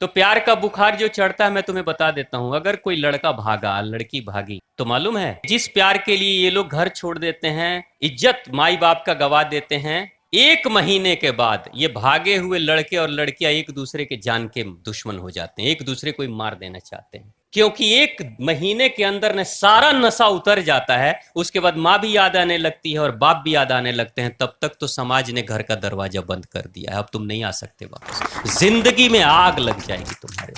तो प्यार का बुखार जो चढ़ता है मैं तुम्हें बता देता हूं, अगर कोई लड़का भागा लड़की भागी तो मालूम है जिस प्यार के लिए ये लोग घर छोड़ देते हैं, इज्जत माई बाप का गवा देते हैं, 1 महीने के बाद ये भागे हुए लड़के और लड़कियां एक दूसरे के जान के दुश्मन हो जाते हैं, एक दूसरे को मार देना चाहते हैं, क्योंकि 1 महीने के अंदर ने सारा नशा उतर जाता है। उसके बाद माँ भी याद आने लगती है और बाप भी याद आने लगते हैं। तब तक तो समाज ने घर का दरवाजा बंद कर दिया है, अब तुम नहीं आ सकते वापस, जिंदगी में आग लग जाएगी तुम्हारे।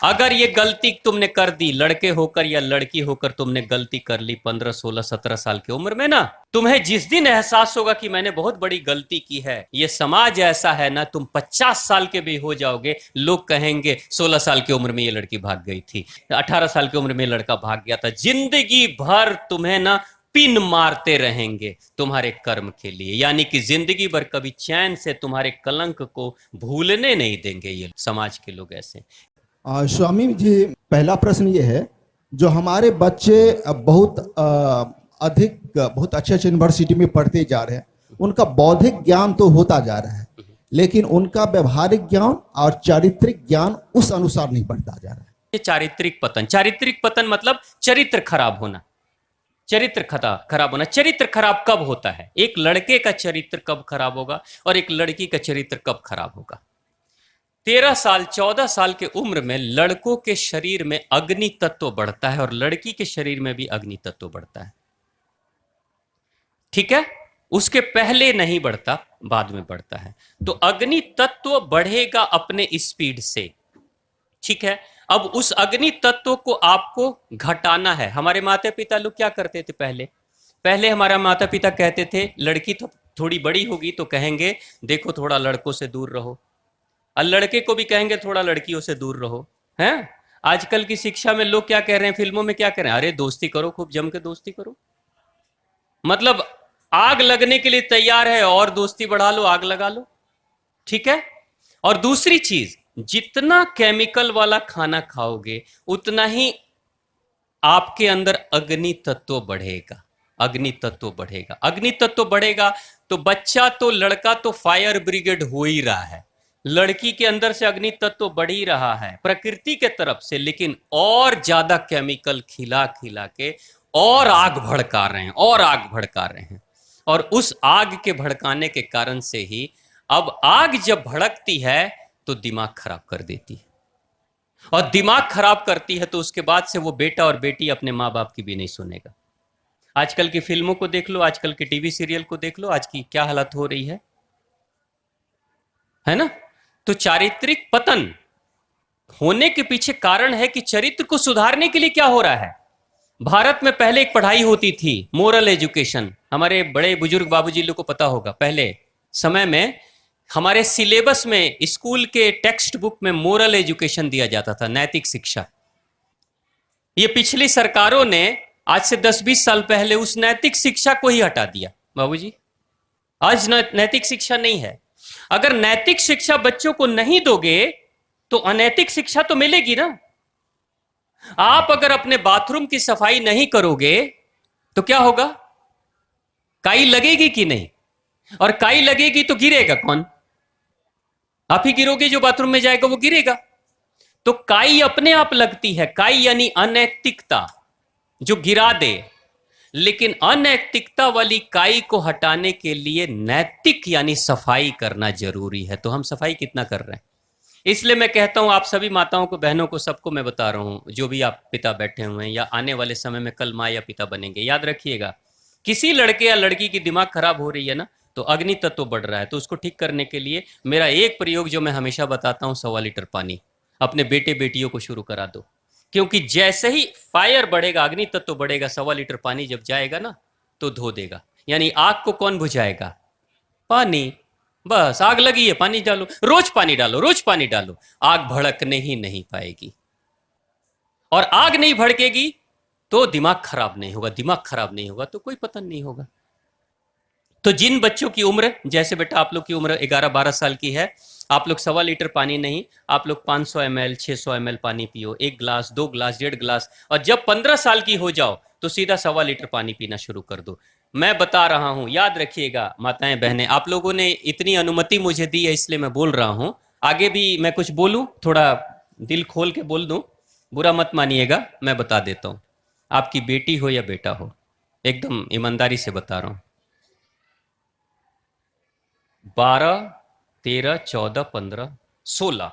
अगर ये गलती तुमने कर दी, लड़के होकर या लड़की होकर तुमने गलती कर ली 15, 16, 17 साल की उम्र में ना, तुम्हें जिस दिन एहसास होगा कि मैंने बहुत बड़ी गलती की है, ये समाज ऐसा है ना, तुम 50 साल के भी हो जाओगे, लोग कहेंगे 16 साल की उम्र में ये लड़की भाग गई थी, 18 साल की उम्र में लड़का भाग गया था। जिंदगी भर तुम्हें ना पिन मारते रहेंगे तुम्हारे कर्म के लिए, यानी कि जिंदगी भर कभी चैन से तुम्हारे कलंक को भूलने नहीं देंगे ये समाज के लोग ऐसे। स्वामी जी, पहला प्रश्न ये है, जो हमारे बच्चे बहुत अधिक बहुत अच्छे अच्छे यूनिवर्सिटी में पढ़ते जा रहे हैं, उनका बौद्धिक ज्ञान तो होता जा रहा है, लेकिन उनका व्यवहारिक ज्ञान और चारित्रिक ज्ञान उस अनुसार नहीं बढ़ता जा रहा है। ये चारित्रिक पतन मतलब चरित्र खराब होना, चरित्र खराब होना। चरित्र खराब कब होता है? एक लड़के का चरित्र कब खराब होगा और एक लड़की का चरित्र कब खराब होगा? 13 साल 14 साल के उम्र में लड़कों के शरीर में अग्नि तत्व बढ़ता है और लड़की के शरीर में भी अग्नि तत्व बढ़ता है, ठीक है? उसके पहले नहीं बढ़ता, बाद में बढ़ता है। तो अग्नि तत्व बढ़ेगा अपने स्पीड से, ठीक है? अब उस अग्नि तत्व को आपको घटाना है। हमारे माता पिता लोग क्या करते थे पहले हमारा माता पिता कहते थे लड़की तो थोड़ी बड़ी होगी तो कहेंगे देखो थोड़ा लड़कों से दूर रहो, और लड़के को भी कहेंगे थोड़ा लड़कियों से दूर रहो, हैं? आजकल की शिक्षा में लोग क्या कह रहे हैं, फिल्मों में क्या कह रहे हैं, अरे दोस्ती करो, खूब जम के दोस्ती करो, मतलब आग लगने के लिए तैयार है और दोस्ती बढ़ा लो, आग लगा लो, ठीक है? और दूसरी चीज, जितना केमिकल वाला खाना खाओगे उतना ही आपके अंदर अग्नि तत्व बढ़ेगा, अग्नि तत्व बढ़ेगा, अग्नि तत्व बढ़ेगा। तो बच्चा तो लड़का तो फायर ब्रिगेड हो ही रहा है, लड़की के अंदर से अग्नि तत्व बढ़ ही रहा है प्रकृति के तरफ से, लेकिन और ज्यादा केमिकल खिला खिला के और आग भड़का रहे हैं, और आग भड़का रहे हैं। और उस आग के भड़काने के कारण से ही अब आग जब भड़कती है तो दिमाग खराब कर देती है, और दिमाग खराब करती है तो उसके बाद से वो बेटा और बेटी अपने माँ बाप की भी नहीं सुनेगा। आजकल की फिल्मों को देख लो, आजकल के टीवी सीरियल को देख लो, आज की क्या हालत हो रही है ना? तो चारित्रिक पतन होने के पीछे कारण है कि चरित्र को सुधारने के लिए क्या हो रहा है। भारत में पहले एक पढ़ाई होती थी मोरल एजुकेशन, हमारे बड़े बुजुर्ग बाबूजी लोग को पता होगा, पहले समय में हमारे सिलेबस में स्कूल के टेक्स्ट बुक में मोरल एजुकेशन दिया जाता था, नैतिक शिक्षा। ये पिछली सरकारों ने आज से 10-20 साल पहले उस नैतिक शिक्षा को ही हटा दिया बाबूजी, आज नैतिक शिक्षा नहीं है। अगर नैतिक शिक्षा बच्चों को नहीं दोगे तो अनैतिक शिक्षा तो मिलेगी ना। आप अगर अपने बाथरूम की सफाई नहीं करोगे तो क्या होगा? काई लगेगी कि नहीं? और काई लगेगी तो गिरेगा कौन? आप ही गिरोगे, जो बाथरूम में जाएगा वो गिरेगा। तो काई अपने आप लगती है, काई यानी अनैतिकता जो गिरा दे, लेकिन अनैतिकता वाली काई को हटाने के लिए नैतिक यानी सफाई करना जरूरी है। तो हम सफाई कितना कर रहे हैं? इसलिए मैं कहता हूं आप सभी माताओं को, बहनों को, सबको मैं बता रहा हूं, जो भी आप पिता बैठे हुए हैं या आने वाले समय में कल माँ या पिता बनेंगे, याद रखिएगा किसी लड़के या लड़की की दिमाग खराब हो रही है ना, तो अग्नि तत्व तो बढ़ रहा है, तो उसको ठीक करने के लिए मेरा एक प्रयोग जो मैं हमेशा बताता हूं, 1.25 लीटर पानी अपने बेटे बेटियों को शुरू करा दो, क्योंकि जैसे ही फायर बढ़ेगा, अग्नि तत्व तो बढ़ेगा, 1.25 लीटर पानी जब जाएगा ना तो धो देगा। यानी आग को कौन बुझाएगा? पानी। बस आग लगी है, पानी डालो, रोज पानी डालो, रोज पानी डालो, आग भड़कने ही नहीं पाएगी। और आग नहीं भड़केगी तो दिमाग खराब नहीं होगा, दिमाग खराब नहीं होगा तो कोई पतन नहीं होगा। तो जिन बच्चों की उम्र, जैसे बेटा आप लोग की उम्र 11-12 साल की है, आप लोग 1.25 लीटर पानी नहीं, आप लोग 500 ml 600 ml पानी पियो, 1 गिलास 2 गिलास 1.5 गिलास, और जब 15 साल की हो जाओ तो सीधा 1.25 लीटर पानी पीना शुरू कर दो। मैं बता रहा हूं, याद रखिएगा माताएं बहनें, आप लोगों ने इतनी अनुमति मुझे दी है इसलिए मैं बोल रहा हूं, आगे भी मैं कुछ बोलूं, थोड़ा दिल खोल के बोल दूं, बुरा मत मानिएगा, मैं बता देता हूं। आपकी बेटी हो या बेटा हो, एकदम ईमानदारी से बता रहा हूं, 12, 13, 14, 15, 16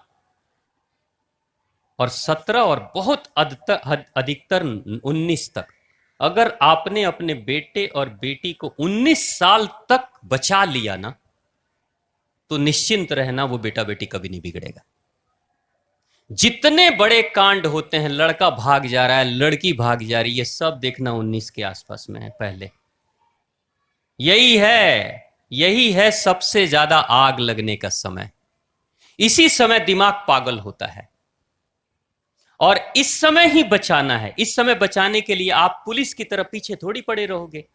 और 17 और बहुत अधिकतर 19 तक, अगर आपने अपने बेटे और बेटी को 19 साल तक बचा लिया ना, तो निश्चिंत रहना वो बेटा बेटी कभी नहीं बिगड़ेगा। जितने बड़े कांड होते हैं, लड़का भाग जा रहा है, लड़की भाग जा रही है, सब देखना 19 के आसपास में है पहले। यही है सबसे ज्यादा आग लगने का समय। इसी समय दिमाग पागल होता है और इस समय ही बचाना है। इस समय बचाने के लिए आप पुलिस की तरफ पीछे थोड़ी पड़े रहोगे।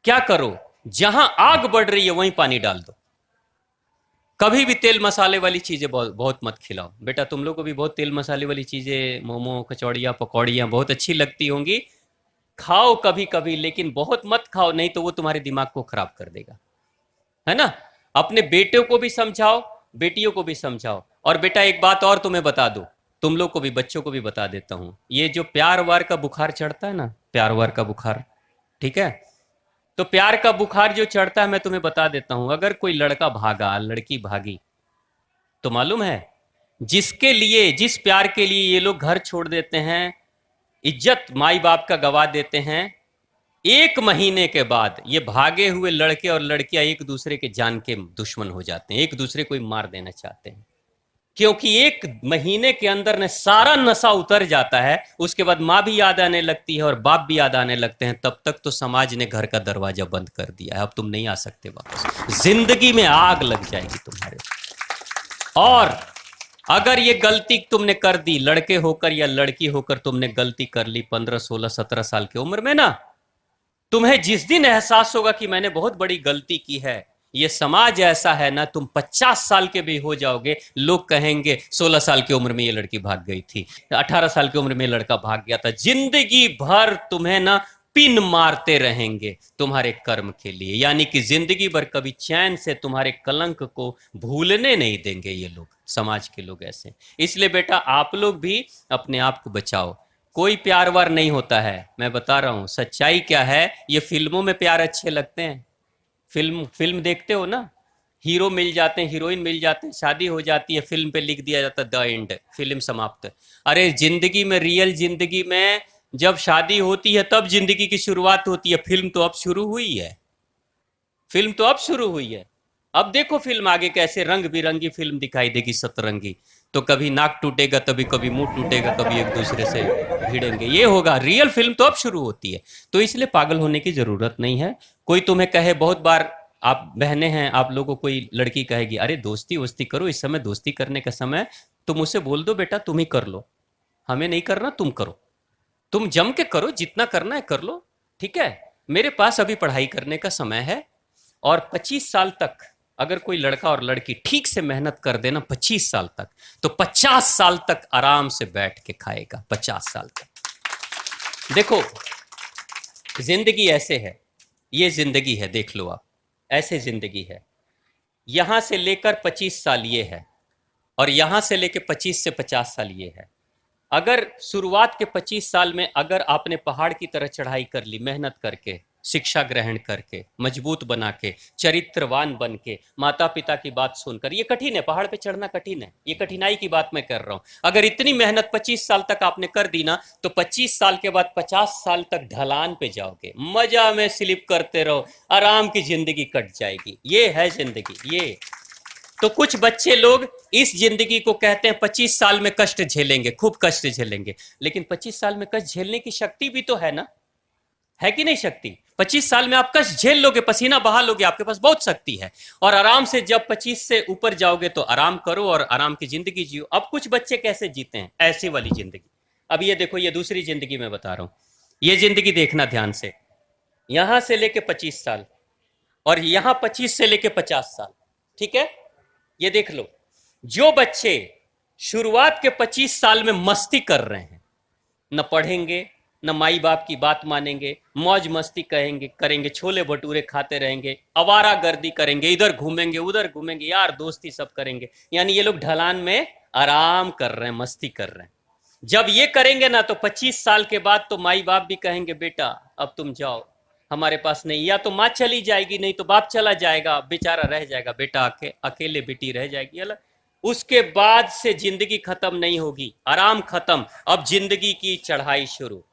क्या करो, जहां आग बढ़ रही है वहीं पानी डाल दो। कभी भी तेल मसाले वाली चीजें बहुत मत खिलाओ। बेटा तुम लोग को भी बहुत तेल मसाले वाली चीजें, मोमो, कचौड़ियाँ, पकौड़ियाँ बहुत अच्छी लगती होंगी, खाओ कभी कभी, लेकिन बहुत मत खाओ, नहीं तो वो तुम्हारे दिमाग को खराब कर देगा, है ना। अपने बेटों को भी समझाओ, बेटियों को भी समझाओ। और बेटा एक बात और तुम्हें बता दूं, तुम लोग को भी, बच्चों को भी बता देता हूं, ये जो प्यार वार का बुखार चढ़ता है ना, प्यार वार का बुखार, ठीक है, तो प्यार का बुखार जो चढ़ता है, मैं तुम्हें बता देता हूं, अगर कोई लड़का भागा, लड़की भागी, तो मालूम है जिसके लिए, जिस प्यार के लिए ये लोग घर छोड़ देते हैं, इज्जत माई बाप का गवा देते हैं, 1 महीने के बाद ये भागे हुए लड़के और लड़कियां एक दूसरे के जान के दुश्मन हो जाते हैं, एक दूसरे को मार देना चाहते हैं, क्योंकि 1 महीने के अंदर ने सारा नशा उतर जाता है। उसके बाद माँ भी याद आने लगती है और बाप भी याद आने लगते हैं। तब तक तो समाज ने घर का दरवाजा बंद कर दिया है, अब तुम नहीं आ सकते वापस, जिंदगी में आग लग जाएगी तुम्हारे। और अगर ये गलती तुमने कर दी, लड़के होकर या लड़की होकर तुमने गलती कर ली 15, 16, 17 साल की उम्र में ना, तुम्हें जिस दिन एहसास होगा कि मैंने बहुत बड़ी गलती की है, ये समाज ऐसा है ना, तुम 50 साल के भी हो जाओगे, लोग कहेंगे 16 साल की उम्र में ये लड़की भाग गई थी, 18 साल की उम्र में लड़का भाग गया था। जिंदगी भर तुम्हें ना पिन मारते रहेंगे तुम्हारे कर्म के लिए, यानी कि जिंदगी भर कभी चैन से तुम्हारे कलंक को भूलने नहीं देंगे ये लोग, समाज के लोग ऐसे। इसलिए बेटा आप लोग भी अपने आप को बचाओ। कोई प्यार वार नहीं होता है, मैं बता रहा हूं सच्चाई क्या है। ये फिल्मों में प्यार अच्छे लगते हैं, फिल्म देखते हो ना, हीरो मिल जाते हैं, हीरोइन मिल जाते हैं, शादी हो जाती है, फिल्म पे लिख दिया जाता है द एंड, फिल्म समाप्त। अरे जिंदगी में, रियल जिंदगी में जब शादी होती है तब जिंदगी की शुरुआत होती है। फिल्म तो अब शुरू हुई है, फिल्म तो अब शुरू हुई है। अब देखो फिल्म आगे कैसे रंग बिरंगी फिल्म दिखाई देगी, सतरंगी। तो कभी नाक टूटेगा, तभी कभी मुंह टूटेगा, कभी एक दूसरे से भिड़ेंगे, ये होगा। रियल फिल्म तो अब शुरू होती है। तो इसलिए पागल होने की जरूरत नहीं है। कोई तुम्हें कहे, बहुत बार आप बहनें हैं, आप लोगों को कोई लड़की कहेगी अरे दोस्ती वोस्ती करो, इस समय दोस्ती करने का समय, तुम उसे बोल दो बेटा तुम ही कर लो, हमें नहीं करना, तुम करो, तुम जम के करो, जितना करना है कर लो, ठीक है। मेरे पास अभी पढ़ाई करने का समय है और 25 साल तक अगर कोई लड़का और लड़की ठीक से मेहनत कर देना 25 साल तक, तो 50 साल तक आराम से बैठ के खाएगा, 50 साल तक। देखो जिंदगी ऐसे है, ये जिंदगी है, देख लो आप, ऐसे जिंदगी है। यहां से लेकर 25 साल ये है और यहां से लेकर 25 से 50 साल ये है। अगर शुरुआत के 25 साल में अगर आपने पहाड़ की तरह चढ़ाई कर ली, मेहनत करके, शिक्षा ग्रहण करके, मजबूत बना के, चरित्रवान बन के, माता पिता की बात सुनकर, ये कठिन है, पहाड़ पे चढ़ना कठिन है, ये कठिनाई की बात मैं कर रहा हूं। अगर इतनी मेहनत 25 साल तक आपने कर दी ना, तो 25 साल के बाद 50 साल तक ढलान पे जाओगे, मजा में स्लिप करते रहो, आराम की जिंदगी कट जाएगी। ये है जिंदगी ये। तो कुछ बच्चे लोग इस जिंदगी को कहते हैं 25 साल में कष्ट झेलेंगे, खूब कष्ट झेलेंगे, लेकिन 25 साल में कष्ट झेलने की शक्ति भी तो है ना, है कि नहीं शक्ति? 25 साल में आप कष्ट झेल लोगे, पसीना बहा लोगे, आपके पास बहुत शक्ति है। और आराम से जब 25 से ऊपर जाओगे तो आराम करो और आराम की जिंदगी जियो। अब कुछ बच्चे कैसे जीते हैं ऐसी वाली जिंदगी। अब ये देखो, ये दूसरी जिंदगी मैं बता रहा हूं, ये जिंदगी देखना ध्यान से। यहां से लेके 25 साल और यहां 25 से लेके 50 साल, ठीक है। ये देख लो, जो बच्चे शुरुआत के 25 साल में मस्ती कर रहे हैं, न पढ़ेंगे, न माई बाप की बात मानेंगे, मौज मस्ती करेंगे, छोले भटूरे खाते रहेंगे, आवारागर्दी करेंगे, इधर घूमेंगे उधर घूमेंगे, यार दोस्ती सब करेंगे, यानी ये लोग ढलान में आराम कर रहे हैं, मस्ती कर रहे हैं। जब ये करेंगे ना तो 25 साल के बाद तो माई बाप भी कहेंगे बेटा अब तुम जाओ, हमारे पास नहीं, या तो माँ चली जाएगी नहीं तो बाप चला जाएगा, बेचारा रह जाएगा, बेटा अकेले बेटी रह जाएगी अलग। उसके बाद से जिंदगी खत्म नहीं होगी, आराम खत्म, अब जिंदगी की चढ़ाई शुरू।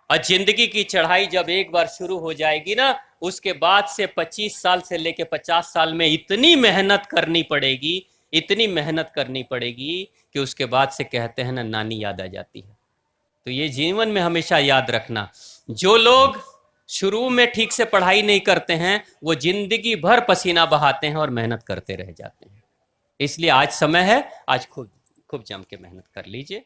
और जिंदगी की चढ़ाई जब एक बार शुरू हो जाएगी ना, उसके बाद से 25 साल से लेके 50 साल में इतनी मेहनत करनी पड़ेगी, इतनी मेहनत करनी पड़ेगी कि उसके बाद से कहते हैं ना नानी याद आ जाती है। तो ये जीवन में हमेशा याद रखना, जो लोग शुरू में ठीक से पढ़ाई नहीं करते हैं वो जिंदगी भर पसीना बहाते हैं और मेहनत करते रह जाते हैं। इसलिए आज समय है, आज खूब खूब जम के मेहनत कर लीजिए।